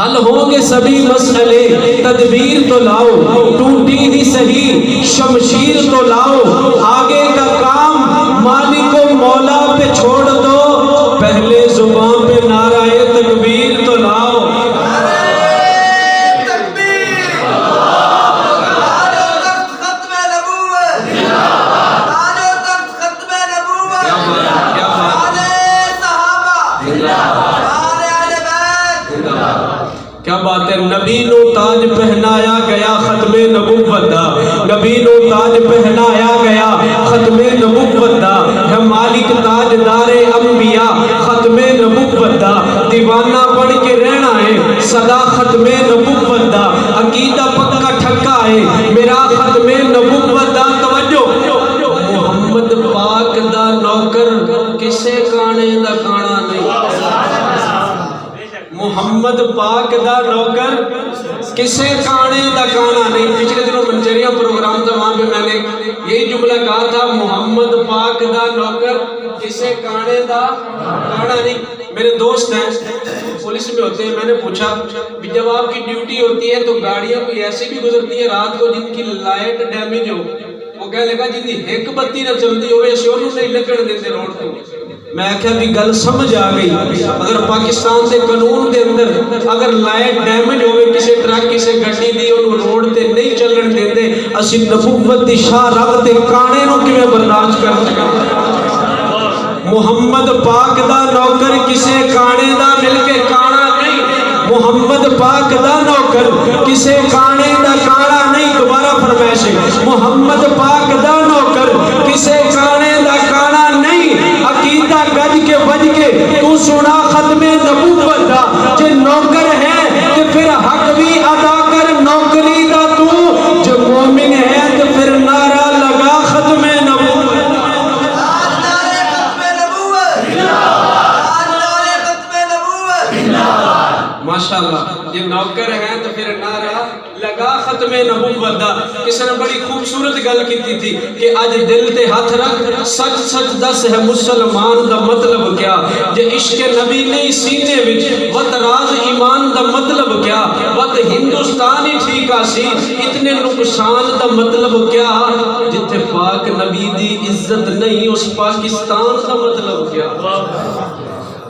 حل ہوں گے سبھی مسئلے، تدبیر تو لاؤ، ٹوٹی ہی سہی شمشیر تو لاؤ، آگے کا کام مالک و مولا پہ چھوڑ دو، پہلے زبان پہ نعرہ تکبیر تو لاؤ۔ کیا بات ہے، نبی نو تاج پہنایا گیا ختم نبوت دا، نبی نو تاج پہنایا گیا ختم نبوت دا، ہے مالک تاج دار انبیاء ختم نبوت دا، دیوانہ بن کے رہنا ہے صدا ختم نبوت دا، عقیدہ پکا ٹھکا ہے میرا ختم نبوت دا۔ توجہ، محمد پاک دا نوکر کسے کانے دا کانا نہیں، محمد پاک دا نوکر کسے کانے دا کانا نہیں۔ پچھلے دنوں منچریا پروگرام تھا، وہاں پہ میں نے یہی جملہ کہا تھا، محمد پاک دا نوکر کسے کانے دا کانا نہیں۔ میرے دوست ہیں پولیس میں ہوتے ہیں، میں نے پوچھا جب آپ کی ڈیوٹی ہوتی ہے تو گاڑیاں کوئی ایسی بھی گزرتی ہیں رات کو جن کی لائٹ ڈیمیج ہو، وہ کہہ لگا جن کی ایک بتی نہ چلتی ہوئے اسی انہوں نہیں لگن دیتے روڈ کو۔ میں کہا بھی گل سمجھ آ گئی، اگر پاکستان دے قانون دے اندر اگر لائٹ ڈیمیج ہوئے کسی ٹرک کسی گاڑی دی انہوں روڈ تے نہیں چلن دیندے، اسی نبوت دی شاہ رب تے کانے نو کیویں برداشت کر سکتے۔ محمد پاک دا نوکر کسے کانے دا مل کے کانا نہیں، محمد پاک دا نوکر کسے کانے دا کانا نہیں۔ دوبارہ فرمائش ہے، محمد پاک دا نوکر کسے کانے دا کانا نہیں۔ عقیدہ گج کے بج کے تو سنا ختم نبوت دا، جے نوکر ہے تو پھر حق بھی ادا کر نوکری دا، تو جو مومن ہے تو پھر نعرہ لگا ختم نبوت۔ ماشاءاللہ، یہ نوکر ہیں تو پھر نعرہ لگا ختم نبوت دا۔ کسی نے بڑی خوبصورت گل کی تھی کہ آج دل تے ہاتھ رکھ سچ سچ دس ہے مسلمان دا مطلب کیا، جے عشق نبی نہیں سینے وچ وت راز ایمان دا مطلب کیا، وت ہندوستان ہی ٹھیک آسی اتنے نقصان دا مطلب کیا، جتھے پاک نبی دی عزت نہیں اس پاکستان دا مطلب کیا،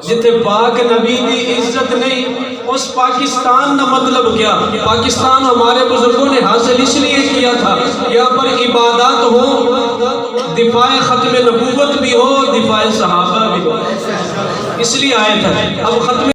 جتھے پاک نبی دی عزت نہیں اس پاکستان کا مطلب کیا۔ پاکستان ہمارے بزرگوں نے حاصل اس لیے کیا تھا یہاں پر عبادات ہو، دفاع ختم نبوت بھی ہو، دفاع صحابہ بھی ہو، اس لیے آئے تھے۔ اب ختم